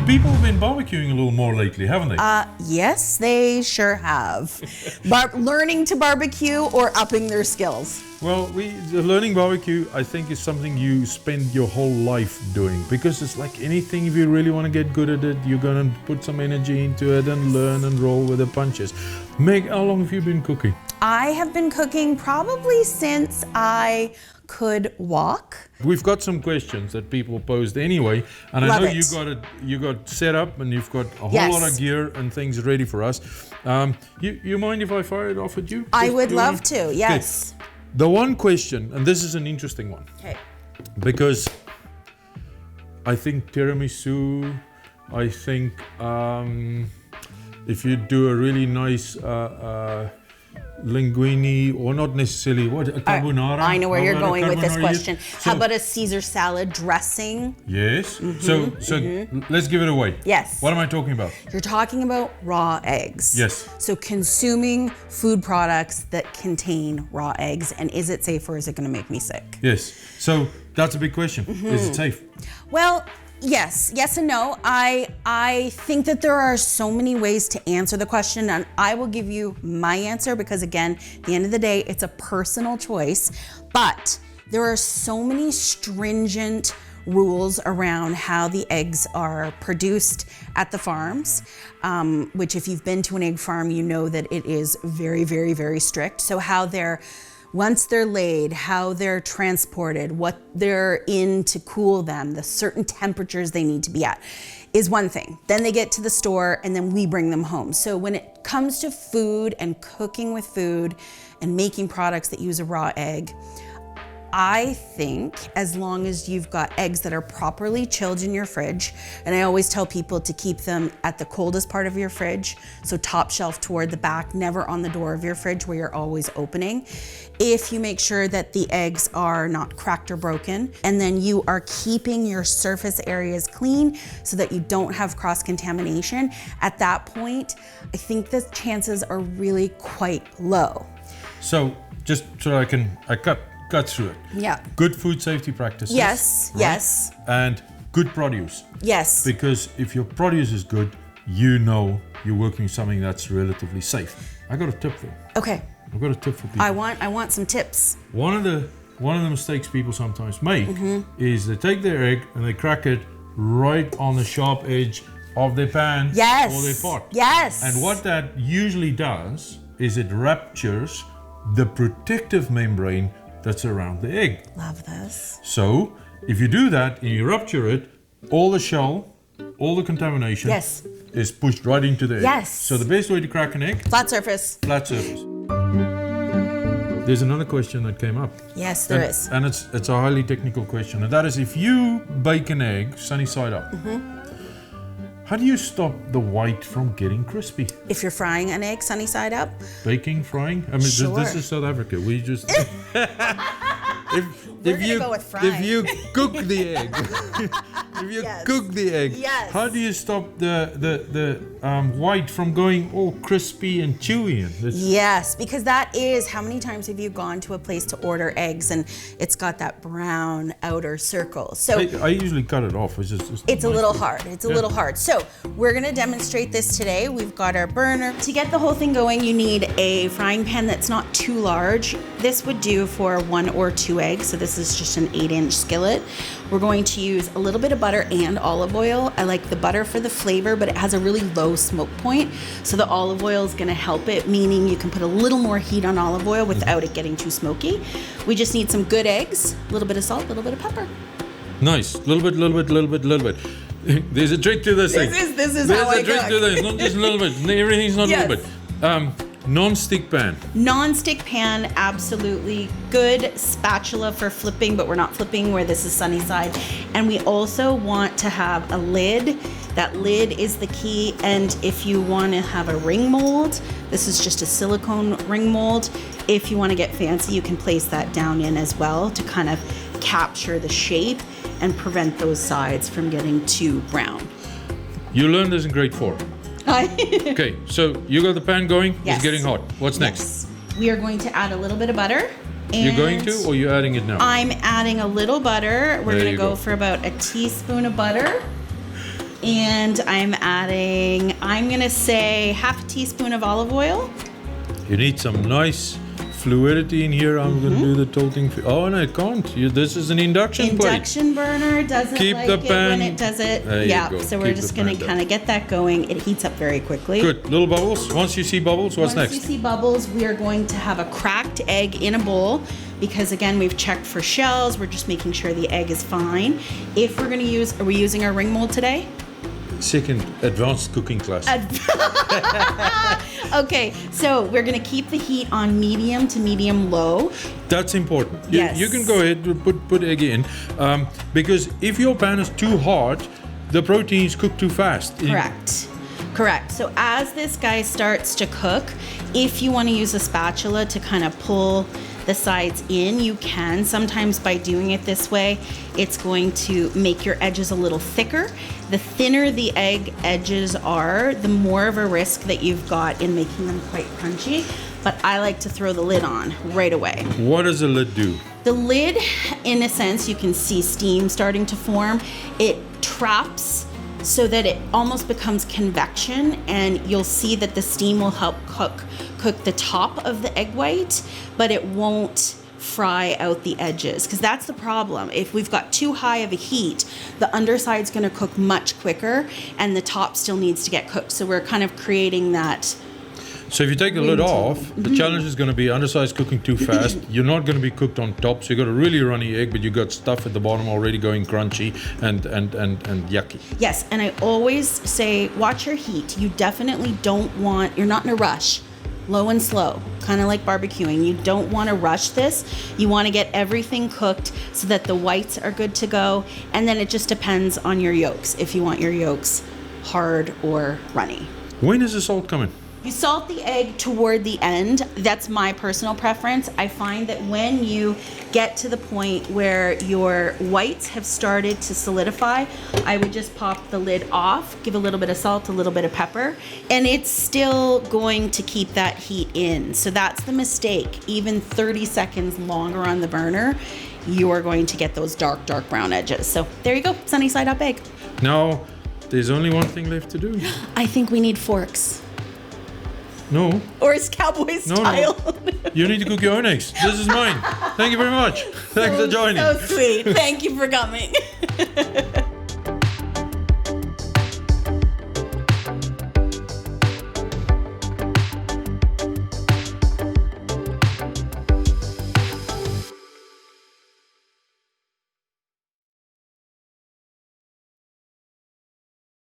People have been barbecuing a little more lately, haven't they? Yes, they sure have. Learning to barbecue or upping their skills. Well, learning barbecue, I think, is something you spend your whole life doing, because it's like anything. If you really want to get good at it, you're going to put some energy into it and learn and roll with the punches. Meg, how long have you been cooking? I have been cooking probably since I could walk. We've got some questions that people posed anyway, and Love I know it. you got set up and you've got a whole Yes. lot of gear and things ready for us. You mind if I fire it off at you? I Just would do love it? to, yes. Okay. The one question, and this is an interesting one, Okay. because I think tiramisu, I think if you do a really nice linguine, or not necessarily, carbonara? I know where you're How about a going with this carbonara? question. How about a Caesar salad dressing? Yes. So let's give it away. Yes. What am I talking about? You're talking about raw eggs. Yes. So consuming food products that contain raw eggs, and is it safe or is it going to make me sick? Yes. So that's a big question. Is it safe? Well, yes and no. I think that there are so many ways to answer the question, and I will give you my answer because, again, at the end of the day, it's a personal choice. But there are so many stringent rules around how the eggs are produced at the farms, which if you've been to an egg farm, you know that it is very, very, very strict. So once they're laid, how they're transported, what they're in to cool them, the certain temperatures they need to be at is one thing. Then they get to the store and then we bring them home. So when it comes to food and cooking with food and making products that use a raw egg, I think as long as you've got eggs that are properly chilled in your fridge, and I always tell people to keep them at the coldest part of your fridge, so top shelf toward the back, never on the door of your fridge where you're always opening. If you make sure that the eggs are not cracked or broken, and then you are keeping your surface areas clean so that you don't have cross-contamination, at that point, I think the chances are really quite low. So just so I cut through it. Yeah. Good food safety practices. Yes, right? yes. And good produce. Yes. Because if your produce is good, you know you're working with something that's relatively safe. I got a tip for you. Okay. I've got a tip for people. I want some tips. One of the mistakes people sometimes make is they take their egg and they crack it right on the sharp edge of their pan or their pot. Yes. And what that usually does is it ruptures the protective membrane that's around the egg. Love this. So if you do that and you rupture it, all the shell, all the contamination is pushed right into the egg. Yes. So the best way to crack an egg? Flat surface. Flat surface. There's another question that came up. Yes, there is. And it's a highly technical question. And that is, if you bake an egg sunny side up, how do you stop the white from getting crispy? If you're frying an egg sunny side up? Baking, frying? I mean, Sure. this is South Africa. We just... If you cook the egg, how do you stop the white from going all crispy and chewy? Yes, because that is, how many times have you gone to a place to order eggs and it's got that brown outer circle? So I usually cut it off. It's a little hard. It's a little hard. So we're gonna demonstrate this today. We've got our burner. To get the whole thing going, you need a frying pan that's not too large. This would do for 1 or 2 eggs. So this is just an 8-inch skillet. We're going to use a little bit of butter and olive oil. I like the butter for the flavor, but it has a really low smoke point. So the olive oil is gonna help it, meaning you can put a little more heat on olive oil without it getting too smoky. We just need some good eggs, a little bit of salt, a little bit of pepper. Nice. Little bit. There's a trick to this thing. This is how I There's a trick cook. to this. Not just a little bit. Everything's not a little bit. Non-stick pan. Non-stick pan, absolutely. Good spatula for flipping, but we're not flipping where this is sunny side. And we also want to have a lid. That lid is the key. And if you want to have a ring mold, this is just a silicone ring mold. If you want to get fancy, you can place that down in as well to kind of capture the shape and prevent those sides from getting too brown. You learned this in grade 4. Okay, so you got the pan going. Yes. It's getting hot. What's next? We are going to add a little bit of butter. You're going to, or you're adding it now? I'm adding a little butter. We're There going to you go go. for about a teaspoon of butter. And I'm adding, I'm gonna say half a teaspoon of olive oil. You need some nice fluidity in here. I'm going to do the tilting. Oh, no, I can't. This is an induction plate. Induction burner doesn't Keep like the it pan. when it does it. There you Yeah, go. so we're Keep just the going to pan kind of get that going. It heats up very quickly. Good. Little bubbles. Once you see bubbles, what's Once next? you see bubbles, we are going to have a cracked egg in a bowl because, again, we've checked for shells. We're just making sure the egg is fine. If we're going to use, are we using our ring mold today? Second advanced cooking class. Okay, so we're going to keep the heat on medium to medium low. That's important. Yes. You can go ahead and put egg in, because if your pan is too hot, the proteins cook too fast. Correct. So as this guy starts to cook, if you want to use a spatula to kind of pull the sides in, you can. Sometimes by doing it this way, it's going to make your edges a little thicker. The thinner the egg edges are, the more of a risk that you've got in making them quite crunchy. But I like to throw the lid on right away. What does the lid do? The lid, in a sense, you can see steam starting to form. It traps so that it almost becomes convection, and you'll see that the steam will help cook the top of the egg white, but it won't fry out the edges, because that's the problem. If we've got too high of a heat, the underside's going to cook much quicker and the top still needs to get cooked. So we're kind of creating that. So if you take the lid off, the challenge is going to be undersides cooking too fast. You're not going to be cooked on top, so you got a really runny egg, but you got stuff at the bottom already going crunchy and yucky. Yes, and I always say, watch your heat. You definitely don't want, you're not in a rush. Low and slow, kind of like barbecuing. You don't want to rush this. You want to get everything cooked so that the whites are good to go, and then it just depends on your yolks, if you want your yolks hard or runny. When is the salt coming? You salt the egg toward the end. That's my personal preference. I find that when you get to the point where your whites have started to solidify, I would just pop the lid off, give a little bit of salt, a little bit of pepper, and it's still going to keep that heat in. So that's the mistake. Even 30 seconds longer on the burner, you are going to get those dark brown edges. So there you go, sunny side up egg. Now, there's only one thing left to do. I think we need forks. No. Or is cowboy style? No. You need to cook your own eggs. This is mine. Thank you very much. Thanks for joining. So sweet. Thank you for coming.